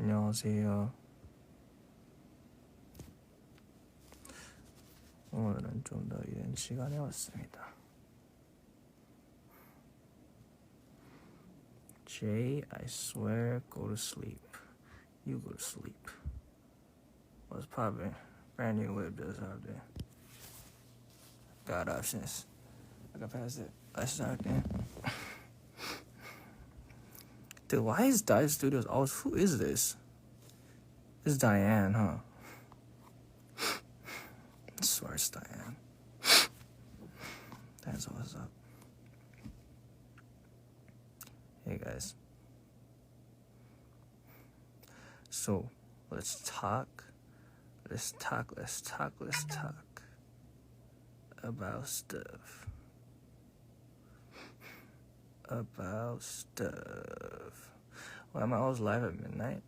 안녕하세요. 오늘은 좀 더 이른 시간에 왔습니다. JAE, I swear, go to sleep. You go to sleep. What's poppin'? Brand new whip does out there. Got options. I can pass it. Let's start then. Dude, why is Dive Studios always... Who is this? It's Diane, huh? I swear it's Diane. That's what's up. Hey guys. So, let's talk about stuff. Why am I always live at midnight?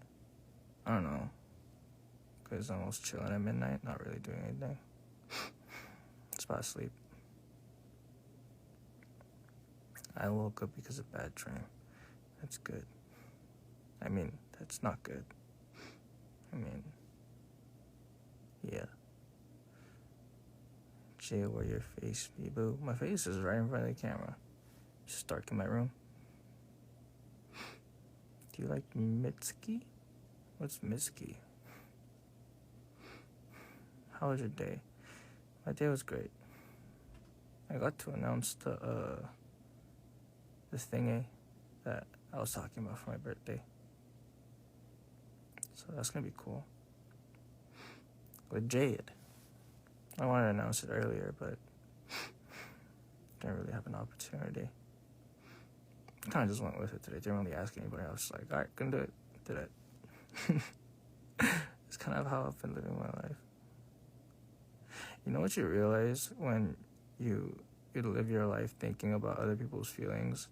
I don't know. Because I'm always chilling at midnight, not really doing anything. It's about to sleep. I woke up because of bad dream. That's good. I mean, that's not good. I mean, yeah. Jay, where your face be? Boo. My face is right in front of the camera. Just dark in my room. Do you like Mitski? What's Mitski? How was your day? My day was great. I got to announce the thingy that I was talking about for my birthday. So that's gonna be cool. With Jade. I wanted to announce it earlier, but didn't really have an opportunity. I kind of just went with it today. Didn't really ask anybody. I was just like, alright, gonna do it. Did it. It's kind of how I've been living my life. You know what you realize when you live your life thinking about other people's feelings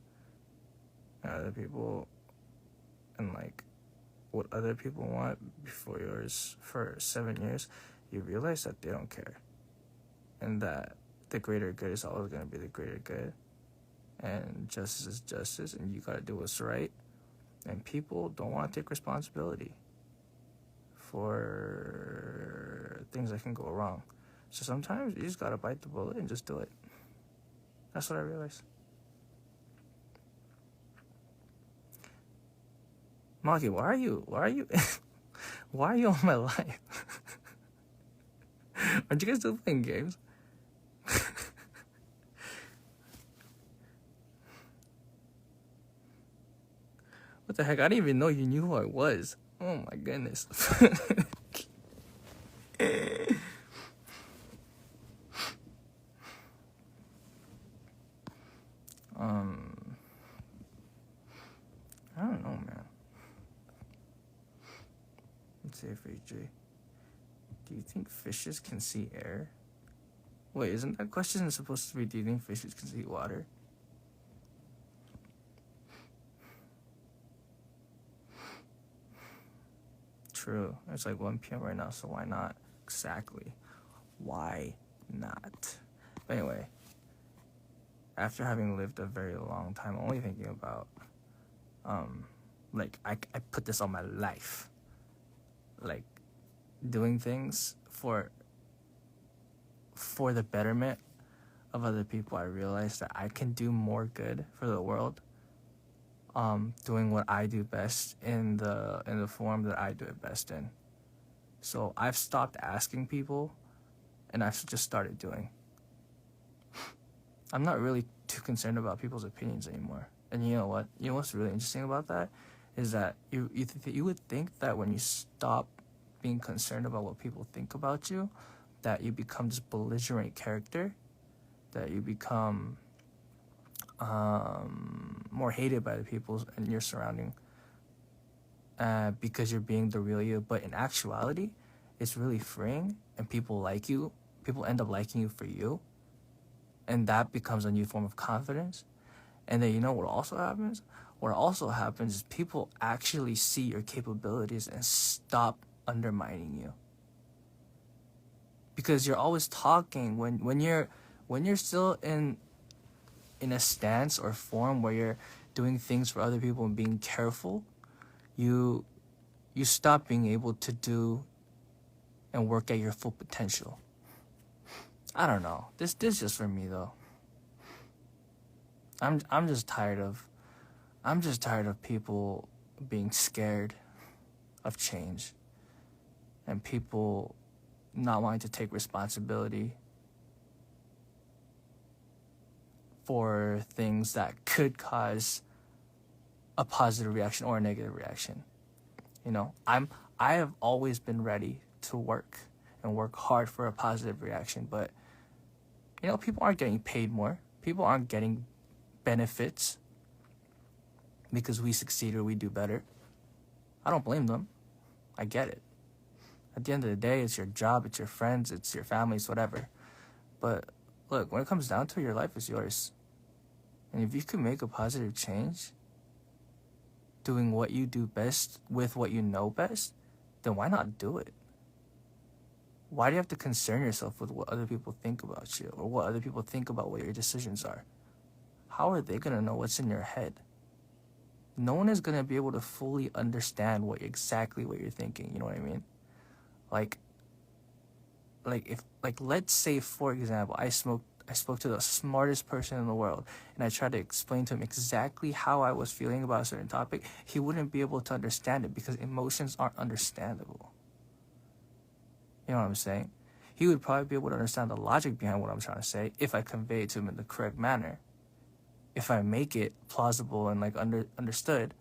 and other people and like what other people want before yours for 7 years, you realize that they don't care. And that the greater good is always going to be the greater good. And justice is justice, and you got to do what's right. And people don't want to take responsibility for things that can go wrong. So sometimes you just got to bite the bullet and just do it. That's what I realized. Maki, why are you why are you on my live? Aren't you guys still playing games? What the heck? I didn't even know you knew who I was. Oh my goodness. I don't know, man. Let's see if AJ. Do you think fishes can see air? Wait, isn't that question supposed to be, do you think fishes can see water? True. It's like 1 p.m. right now, so why not? Exactly. Why not? But anyway, after having lived a very long time, only thinking about, like, I put this on my life. Like, doing things for the betterment of other people. I realized that I can do more good for the world, doing what I do best in the form that I do it best in. So I've stopped asking people, and I've just started doing. I'm not really too concerned about people's opinions anymore. And you know what? You know what's really interesting about that is that you would think that when you stop being concerned about what people think about you, that you become this belligerent character, that you become more hated by the people in your surrounding because you're being the real you. But in actuality, it's really freeing, and people like you. People end up liking you for you, and that becomes a new form of confidence. And then you know what also happens? What also happens is people actually see your capabilities and stop undermining you. Because you're always talking when you're still in a stance or form where you're doing things for other people and being careful, you you stop being able to do and work at your full potential. I don't know. This just for me though. I'm just tired of people being scared of change and people not wanting to take responsibility for things that could cause a positive reaction or a negative reaction. You know, I have always been ready to work and work hard for a positive reaction, but you know, people aren't getting paid more. People aren't getting benefits because we succeed or we do better. I don't blame them. I get it. At the end of the day, it's your job, it's your friends, it's your family, it's whatever. But look, when it comes down to it, your life is yours. And if you can make a positive change, doing what you do best with what you know best, then why not do it? Why do you have to concern yourself with what other people think about you or what other people think about what your decisions are? How are they going to know what's in your head? No one is going to be able to fully understand exactly what you're thinking, you know what I mean? Like let's say, for example, I spoke to the smartest person in the world and I tried to explain to him exactly how I was feeling about a certain topic. He wouldn't be able to understand it because emotions aren't understandable. You know what I'm saying? He would probably be able to understand the logic behind what I'm trying to say if I convey it to him in the correct manner. If I make it plausible and understood.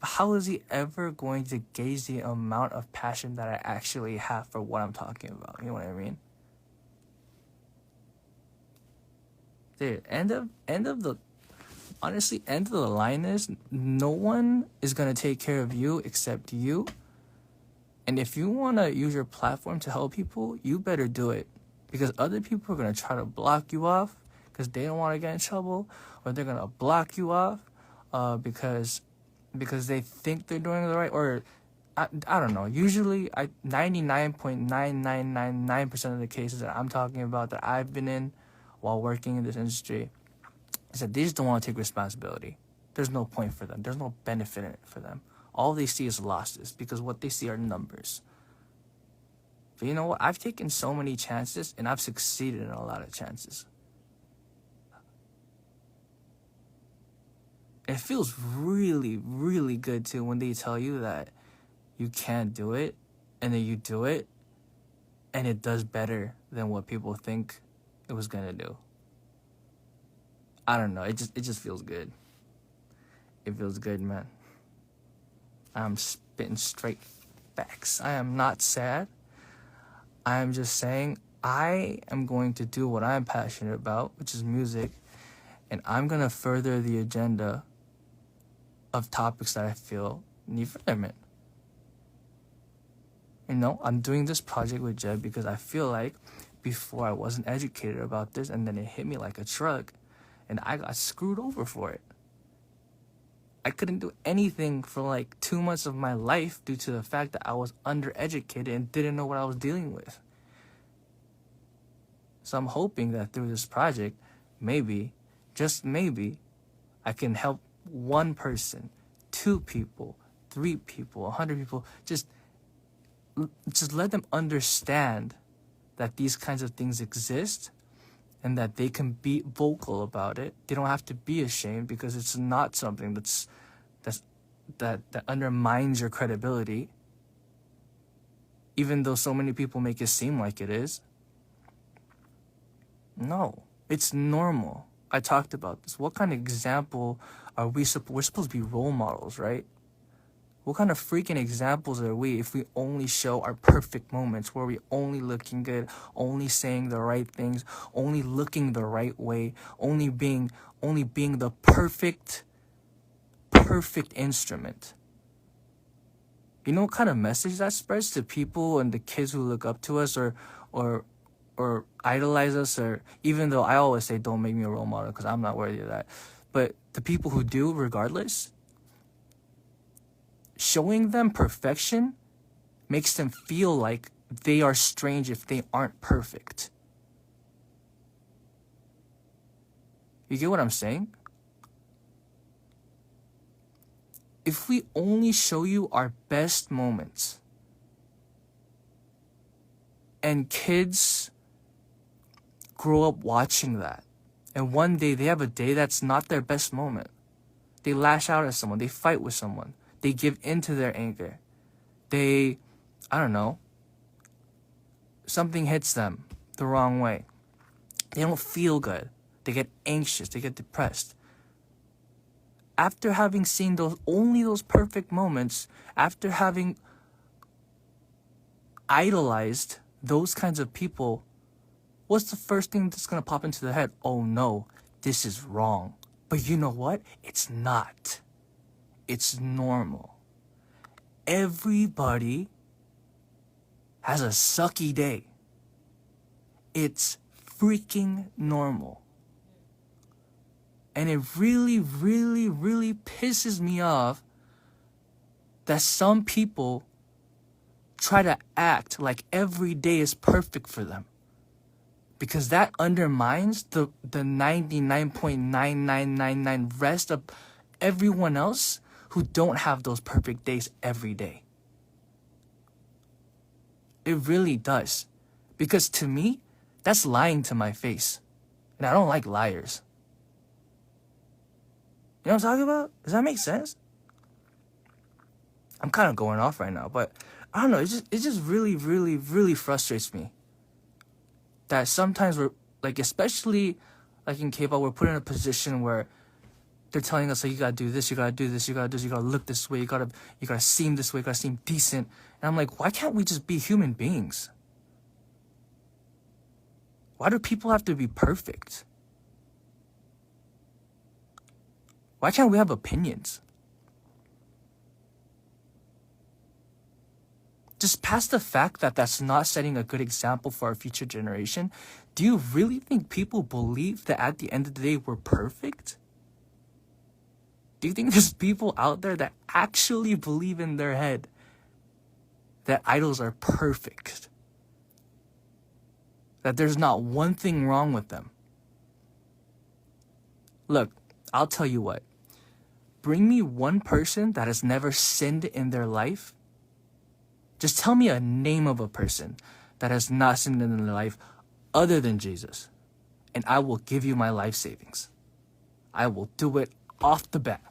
How is he ever going to gauge the amount of passion that I actually have for what I'm talking about? You know what I mean? Dude, end of the line is no one is gonna take care of you except you. And if you wanna use your platform to help people, you better do it. Because other people are gonna try to block you off because they don't want to get in trouble, or they're gonna block you off because they think they're doing the right, or I don't know. Usually, 99.9999% of the cases that I'm talking about that I've been in while working in this industry is that they just don't want to take responsibility. There's no point for them. There's no benefit in it for them. All they see is losses because what they see are numbers. But you know what? I've taken so many chances and I've succeeded in a lot of chances. It feels really, really good too when they tell you that you can't do it and then you do it and it does better than what people think it was gonna do. I don't know. It just feels good. It feels good, man. I'm spitting straight facts. I am not sad. I am just saying I am going to do what I'm passionate about, which is music, and I'm gonna further the agenda of topics that I feel need furtherment. You know, I'm doing this project with Jeb because I feel like before I wasn't educated about this, and then it hit me like a truck, and I got screwed over for it. I couldn't do anything for like 2 months of my life due to the fact that I was undereducated and didn't know what I was dealing with. So I'm hoping that through this project, maybe, just maybe, I can help one person, 2 people, 3 people, 100 people, just let them understand that these kinds of things exist and that they can be vocal about it. They don't have to be ashamed because it's not something that undermines your credibility, even though so many people make it seem like it is. No, it's normal. I talked about this. What kind of example are we're supposed to be role models, right? What kind of freaking examples are we if we only show our perfect moments where we only looking good, only saying the right things, only looking the right way, only being the perfect instrument? You know what kind of message that spreads to people and the kids who look up to us or idolize us, or even though I always say don't make me a role model because I'm not worthy of that. But the people who do, regardless, showing them perfection makes them feel like they are strange if they aren't perfect. You get what I'm saying? if we only show you our best moments, and kids grow up watching that, and one day they have a day that's not their best moment. They lash out at someone, they fight with someone, they give in to their anger. I don't know, something hits them the wrong way. They don't feel good. They get anxious, they get depressed. After having seen only those perfect moments, after having idolized those kinds of people, what's the first thing that's going to pop into their head? Oh no, this is wrong. But you know what? It's not. It's normal. Everybody has a sucky day. It's freaking normal. And it really, really, really pisses me off that some people try to act like every day is perfect for them. Because that undermines the 99.9999 rest of everyone else who don't have those perfect days every day. It really does. Because to me, that's lying to my face. And I don't like liars. You know what I'm talking about? Does that make sense? I'm kind of going off right now, but I don't know. It just really, really, really frustrates me that sometimes we're, like, especially like in K-pop, we're put in a position where they're telling us, like, you gotta do this, you gotta do this, you gotta do this, you gotta look this way, you gotta seem this way, you gotta seem decent. And I'm like, why can't we just be human beings? Why do people have to be perfect? Why can't we have opinions? Just past the fact that that's not setting a good example for our future generation, do you really think people believe that at the end of the day we're perfect? Do you think there's people out there that actually believe in their head that idols are perfect? That there's not one thing wrong with them? Look, I'll tell you what. Bring me one person that has never sinned in their life. Just tell me a name of a person that has not sinned in their life other than Jesus, and I will give you my life savings. I will do it off the bat.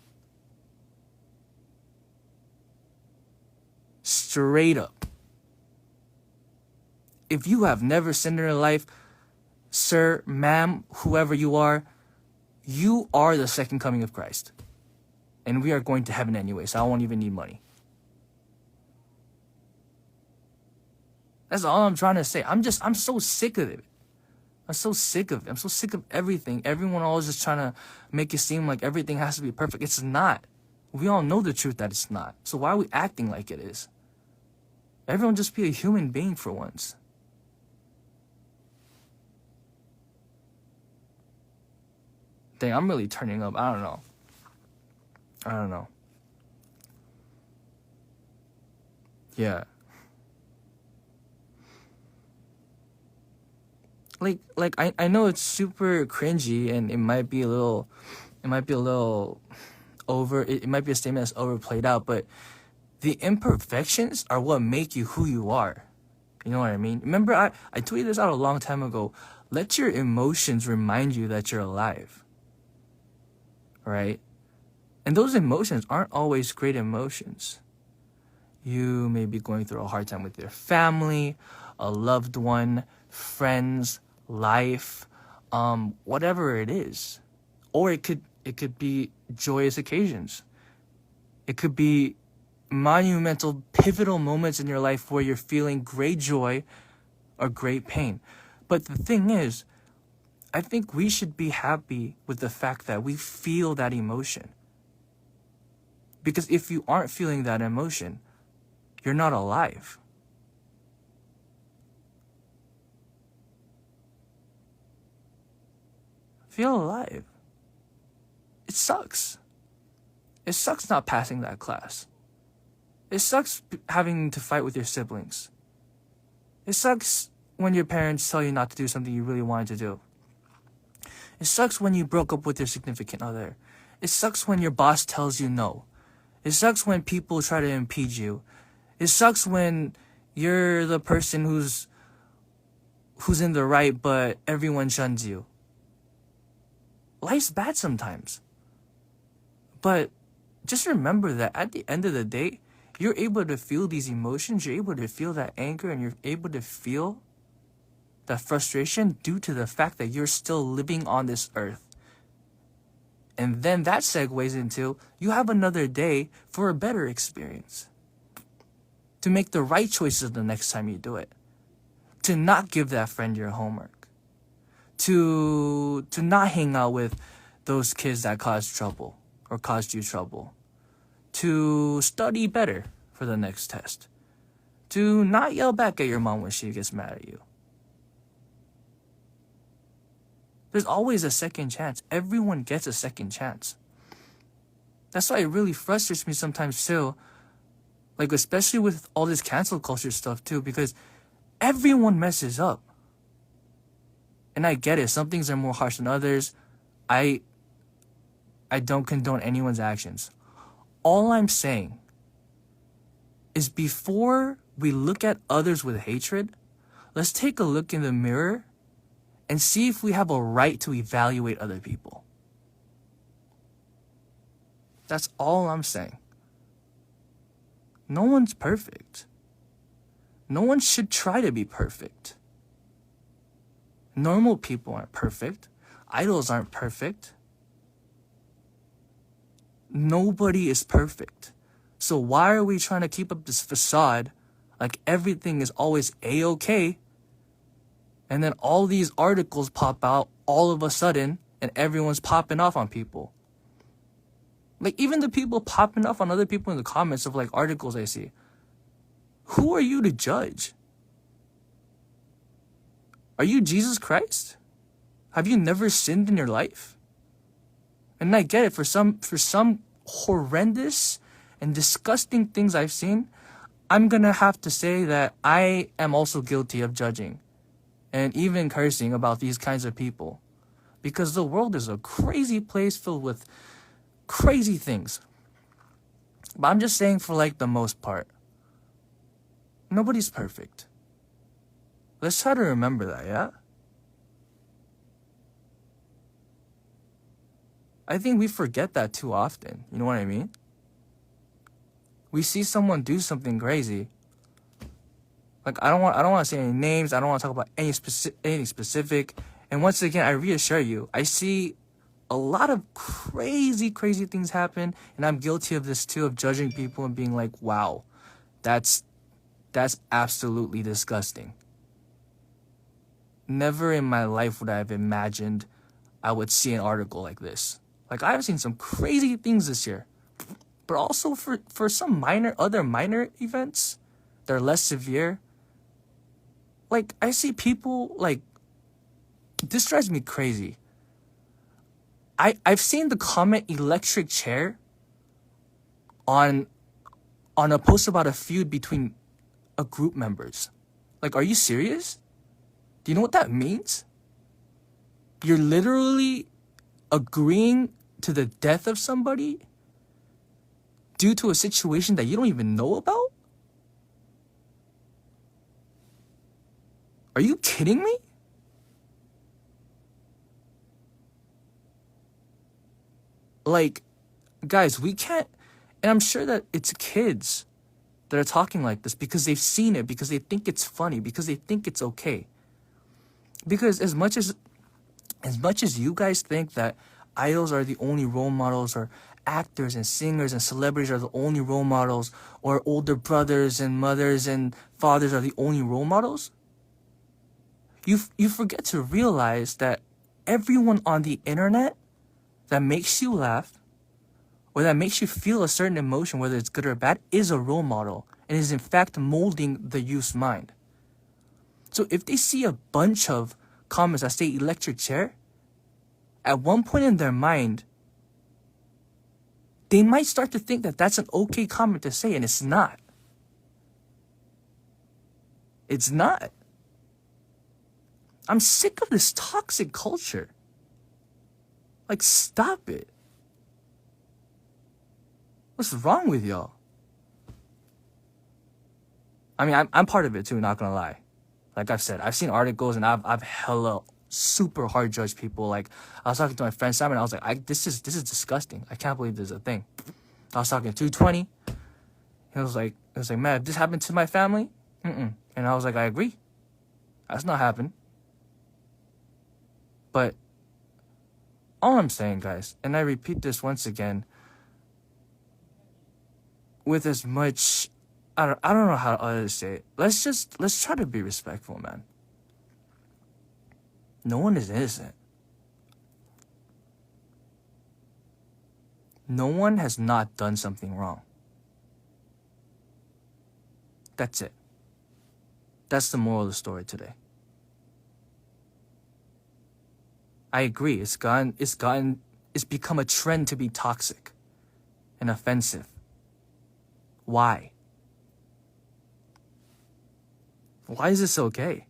Straight up. If you have never sinned in your life, sir, ma'am, whoever you are the second coming of Christ. And we are going to heaven anyway, so I won't even need money. That's all I'm trying to say. I'm so sick of it. I'm so sick of it. I'm so sick of everything. Everyone always just trying to make it seem like everything has to be perfect. It's not. We all know the truth that it's not. So why are we acting like it is? Everyone just be a human being for once. Dang, I'm really turning up. I don't know. Yeah. Like I know it's super cringy and it might be a little over, it might be a statement that's overplayed out, but the imperfections are what make you who you are. You know what I mean? Remember, I tweeted this out a long time ago. Let your emotions remind you that you're alive. Right? And those emotions aren't always great emotions. You may be going through a hard time with your family, a loved one, friends, life, whatever it is. Or it could be joyous occasions. It could be monumental, pivotal moments in your life where you're feeling great joy or great pain. But the thing is, I think we should be happy with the fact that we feel that emotion. Because if you aren't feeling that emotion, you're not alive. Feel alive. It sucks. It sucks not passing that class. It sucks having to fight with your siblings. It sucks when your parents tell you not to do something you really wanted to do. It sucks when you broke up with your significant other. It sucks when your boss tells you no. It sucks when people try to impede you. It sucks when you're the person who's in the right, but everyone shuns you. Life's bad sometimes. But just remember that at the end of the day, you're able to feel these emotions, you're able to feel that anger, and you're able to feel that frustration due to the fact that you're still living on this earth. And then that segues into you have another day for a better experience. To make the right choices the next time you do it. To not give that friend your homework. To not hang out with those kids that caused trouble or caused you trouble. To study better for the next test. To not yell back at your mom when she gets mad at you. There's always a second chance. Everyone gets a second chance. That's why it really frustrates me sometimes too. Like, especially with all this cancel culture stuff too, because everyone messes up. And I get it. Some things are more harsh than others. I don't condone anyone's actions. All I'm saying is before we look at others with hatred, let's take a look in the mirror and see if we have a right to evaluate other people. That's all I'm saying. No one's perfect. No one should try to be perfect. Normal people aren't perfect. Idols aren't perfect. Nobody is perfect. So why are we trying to keep up this facade like everything is always A-okay? And then all these articles pop out all of a sudden and everyone's popping off on people. Like, even the people popping off on other people in the comments of like articles I see. Who are you to judge? Are you Jesus Christ? Have you never sinned in your life? And I get it, for some horrendous and disgusting things I've seen, I'm gonna have to say that I am also guilty of judging and even cursing about these kinds of people. Because the world is a crazy place filled with crazy things. But I'm just saying, for like the most part, nobody's perfect. Let's try to remember that, yeah? I think we forget that too often. You know what I mean? We see someone do something crazy. Like, I don't want to say any names. I don't want to talk about anything specific. And once again, I reassure you, I see a lot of crazy things happen, and I'm guilty of this too, of judging people and being like, wow, that's absolutely disgusting. Never in my life would I have imagined I would see an article like this. Like, I've seen some crazy things this year. But also for some other minor events that are less severe. Like, I see people, like, this drives me crazy. I've seen the comment electric chair on a post about a feud between a group members. Like, are you serious? Do you know what that means? You're literally agreeing to the death of somebody due to a situation that you don't even know about? Are you kidding me? Like, guys, we can't, and I'm sure that it's kids that are talking like this because they've seen it, because they think it's funny, because they think it's okay. Because as much as you guys think that idols are the only role models, or actors and singers and celebrities are the only role models, or older brothers and mothers and fathers are the only role models, you forget to realize that everyone on the internet that makes you laugh or that makes you feel a certain emotion, whether it's good or bad, is a role model and is in fact molding the youth's mind. So if they see a bunch of comments that say electric chair, at one point in their mind, they might start to think that that's an okay comment to say, and it's not. It's not. I'm sick of this toxic culture. Like, stop it. What's wrong with y'all? I mean, I'm part of it too, not gonna lie. Like I've said, I've seen articles and I've hella super hard judged people. Like I was talking to my friend Simon, I was like, this is disgusting. I can't believe there's a thing. I was talking 220. He was like, man, if this happened to my family, and I was like, I agree. That's not happened. But all I'm saying, guys, and I repeat this once again, with as much, I don't know how to say it. Let's try to be respectful, man. No one is innocent. No one has not done something wrong. That's it. That's the moral of the story today. I agree. It's become a trend to be toxic and offensive. Why? Why is this okay?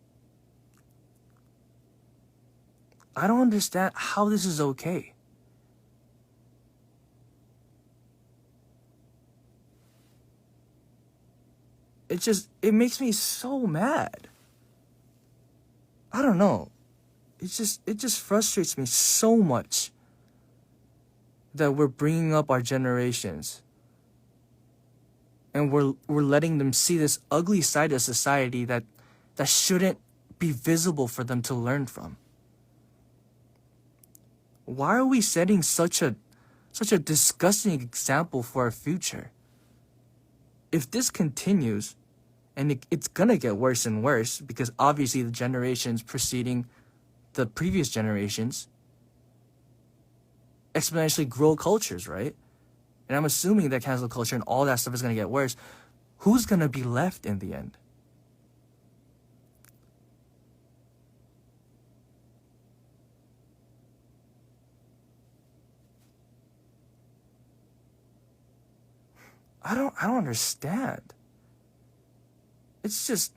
I don't understand how this is okay. It makes me so mad. I don't know. It just frustrates me so much that we're bringing up our generations and we're letting them see this ugly side of society that shouldn't be visible for them to learn from. Why are we setting such a disgusting example for our future? If this continues, and it's gonna get worse and worse, because obviously the generations preceding the previous generations exponentially grow cultures, right? And I'm assuming that cancel culture and all that stuff is gonna get worse. Who's gonna be left in the end? I don't understand. It's just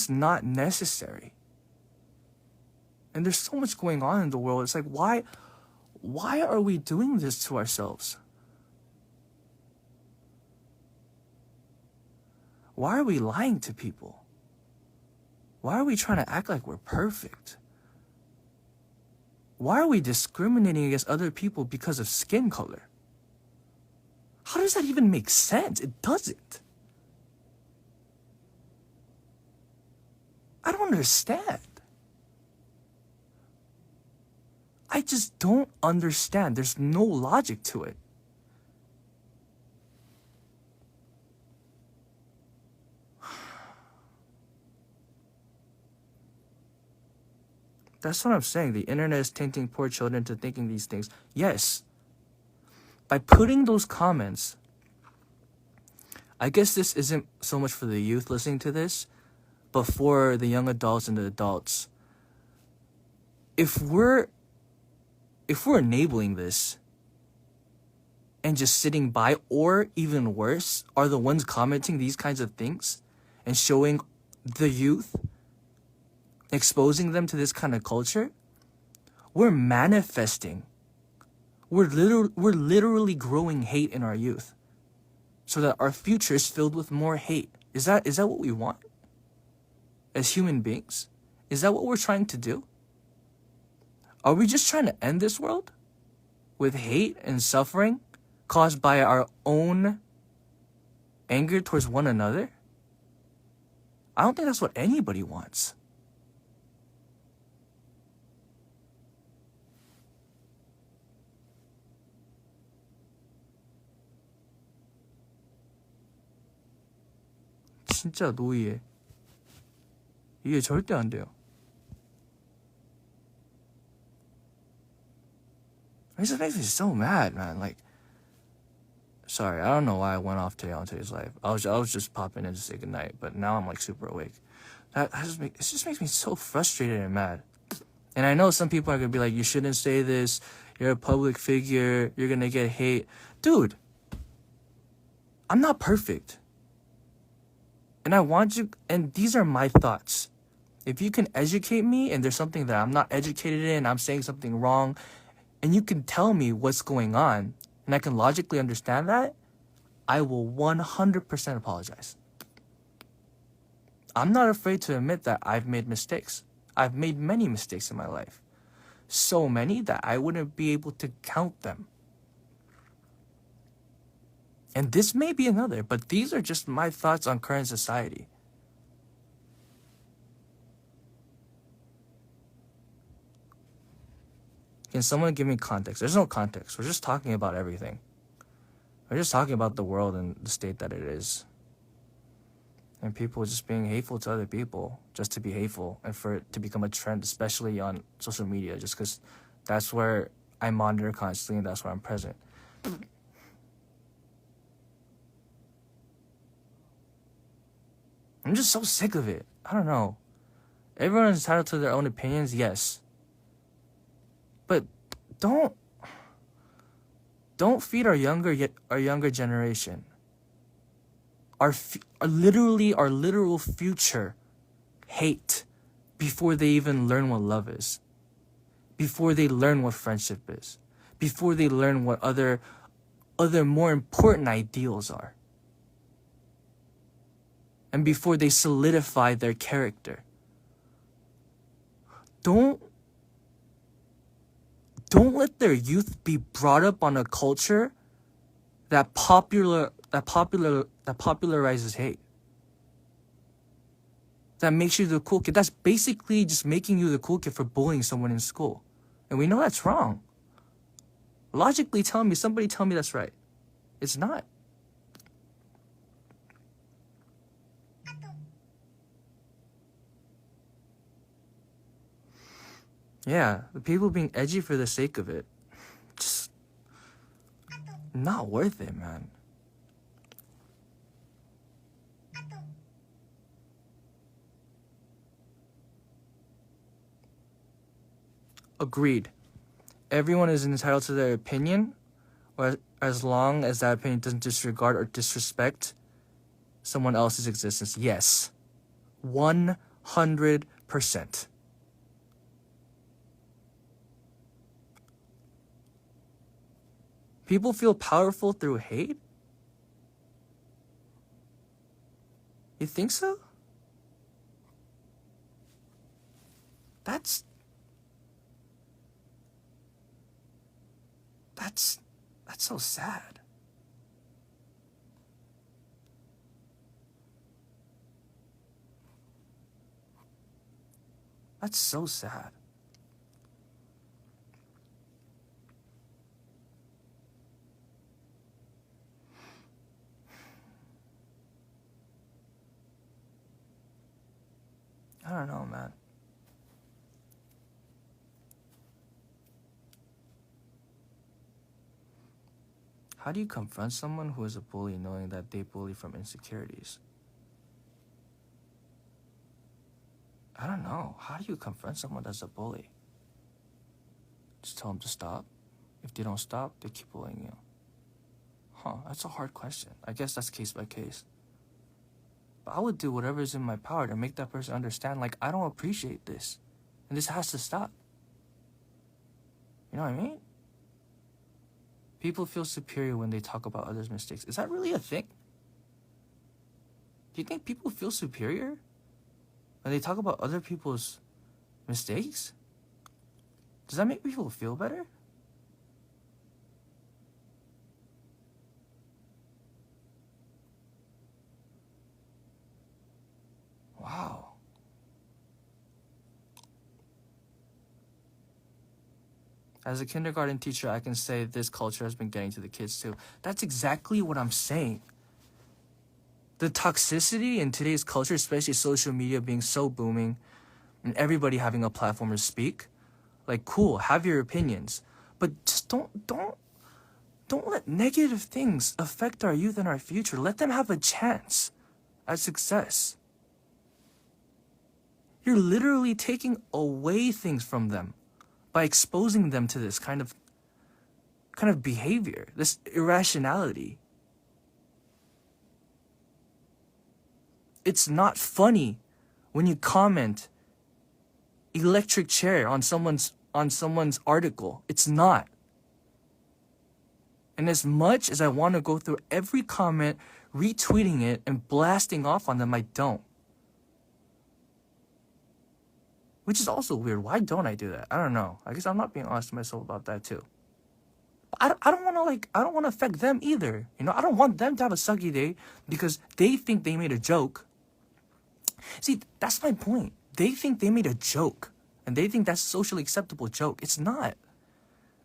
not necessary. And there's so much going on in the world. It's like, why are we doing this to ourselves? Why are we lying to people? Why are we trying to act like we're perfect? Why are we discriminating against other people because of skin color? How does that even make sense? It doesn't. I don't understand. I just don't understand. There's no logic to it. That's what I'm saying. The internet is tainting poor children to thinking these things. Yes. By putting those comments, I guess this isn't so much for the youth listening to this, but for the young adults and the adults. If we're enabling this and just sitting by, or even worse, are the ones commenting these kinds of things and showing the youth, exposing them to this kind of culture, we're manifesting. We're literally growing hate in our youth so that our future is filled with more hate. Is that what we want as human beings? Is that what we're trying to do? Are we just trying to end this world with hate and suffering caused by our own anger towards one another? I don't think that's what anybody wants. 진짜 노이해. 이해 절대 안 돼요. It just makes me so mad, man. Like, sorry, I don't know why I went off today on today's live. I was just popping in to say goodnight, but now I'm like super awake. It just makes me so frustrated and mad. And I know some people are gonna be like, you shouldn't say this. You're a public figure. You're gonna get hate. Dude, I'm not perfect. And I want you, and these are my thoughts. If you can educate me and there's something that I'm not educated in, I'm saying something wrong, and you can tell me what's going on and I can logically understand that, I will 100% apologize. I'm not afraid to admit that I've made mistakes. I've made many mistakes in my life. So many that I wouldn't be able to count them. And this may be another, but these are just my thoughts on current society. Can someone give me context? There's no context. We're just talking about everything. We're just talking about the world and the state that it is. And people just being hateful to other people just to be hateful, and for it to become a trend, especially on social media, just because that's where I monitor constantly and that's where I'm present. I'm just so sick of it. I don't know. Everyone is entitled to their own opinions, yes. But don't feed our younger generation. Our literal future hate before they even learn what love is, before they learn what friendship is, before they learn what other more important ideals are, and before they solidify their character. Don't let their youth be brought up on a culture that popularizes hate. That makes you the cool kid. That's basically just making you the cool kid for bullying someone in school. And we know that's wrong. Logically somebody tell me that's right. It's not. Yeah, the people being edgy for the sake of it. Just not worth it, man. Agreed. Everyone is entitled to their opinion, or as long as that opinion doesn't disregard or disrespect someone else's existence. Yes. 100%. People feel powerful through hate? You think so? That's so sad. That's so sad. I don't know, man. How do you confront someone who is a bully knowing that they bully from insecurities? I don't know. How do you confront someone that's a bully? Just tell them to stop. If they don't stop, they keep bullying you. That's a hard question. I guess that's case by case. But I would do whatever is in my power to make that person understand, like, I don't appreciate this. And this has to stop. You know what I mean? People feel superior when they talk about others' mistakes. Is that really a thing? Do you think people feel superior when they talk about other people's mistakes? Does that make people feel better? Wow. As a kindergarten teacher, I can say this culture has been getting to the kids too. That's exactly what I'm saying. The toxicity in today's culture, especially social media being so booming and everybody having a platform to speak, like, cool, have your opinions, but just don't let negative things affect our youth and our future. Let them have a chance at success. You're literally taking away things from them by exposing them to this kind of behavior, this irrationality. It's not funny when you comment electric chair on someone's article. It's not. And as much as I want to go through every comment, retweeting it, and blasting off on them, I don't. Which is also weird. Why don't I do that? I don't know. I guess I'm not being honest to myself about that too. I don't want to I don't want to affect them either. You know, I don't want them to have a sucky day because they think they made a joke. See, that's my point. They think they made a joke and they think that's a socially acceptable joke. It's not.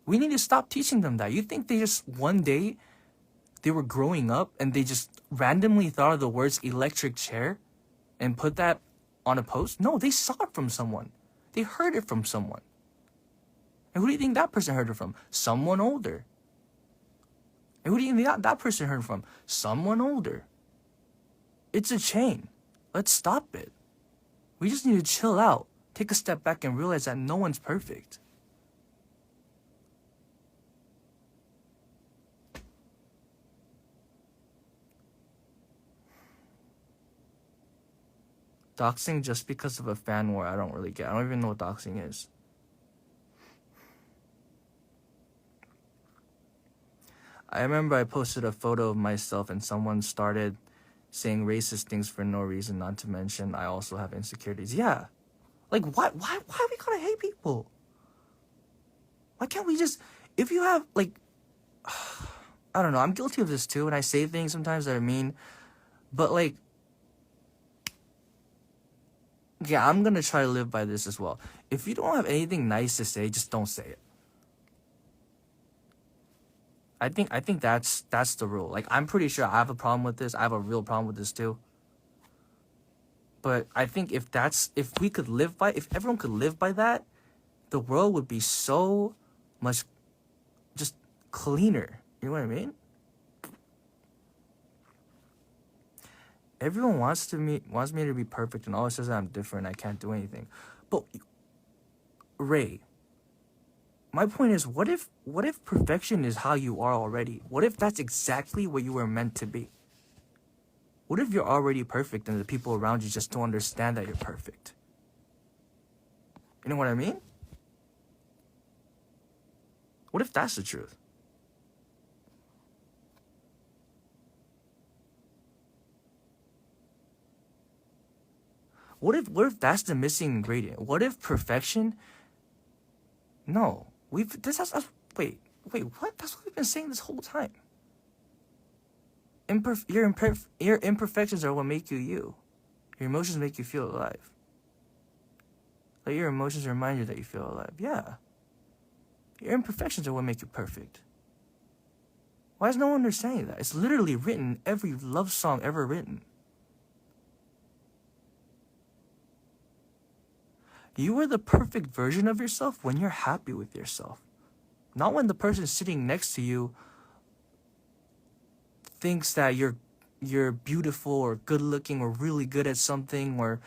We need to stop teaching them that. You think they just one day they were growing up and they just randomly thought of the words electric chair and put that on a post? No, they saw it from someone. They heard it from someone. And who do you think that person heard it from? Someone older. And who do you think that person heard it from? Someone older. It's a chain. Let's stop it. We just need to chill out. Take a step back and realize that no one's perfect. Doxing just because of a fan war, I don't really get. I don't even know what doxing is. I remember I posted a photo of myself and someone started saying racist things for no reason, not to mention I also have insecurities. Yeah. Like, why are we gonna hate people? Why can't we just, if you have, like, I don't know, I'm guilty of this too, and I say things sometimes that are mean, but, like, yeah, I'm gonna try to live by this as well. If you don't have anything nice to say, just don't say it. I think that's the rule. Like, I'm pretty sure I have a problem with this. I have a real problem with this too. But I think if everyone could live by that, the world would be so much just cleaner. You know what I mean? Everyone wants me to be perfect and always says that I'm different. I can't do anything. But Ray, my point is, what if perfection is how you are already? What if that's exactly what you were meant to be? What if you're already perfect and the people around you just don't understand that you're perfect? You know what I mean? What if that's the truth? What if that's the missing ingredient? What if perfection? No. Wait, what? That's what we've been saying this whole time. Your imperfections are what make you you. Your emotions make you feel alive. Let your emotions remind you that you feel alive. Yeah. Your imperfections are what make you perfect. Why is no one understanding that? It's literally written in every love song ever written. You are the perfect version of yourself when you're happy with yourself. Not when the person sitting next to you thinks that you're beautiful or good looking or really good at something or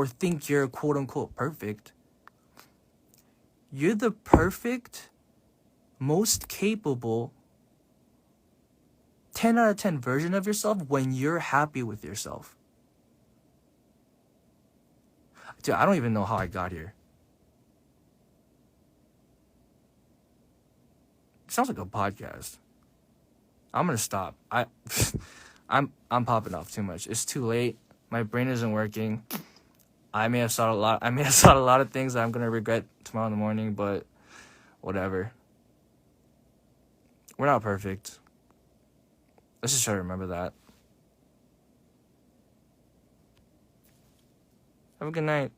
think you're quote unquote perfect. You're the perfect, most capable 10 out of 10 version of yourself when you're happy with yourself. Dude, I don't even know how I got here. It sounds like a podcast. I'm gonna stop. I'm popping off too much. It's too late. My brain isn't working. I may have thought a lot of things that I'm gonna regret tomorrow in the morning, but whatever. We're not perfect. Let's just try to remember that. Have a good night.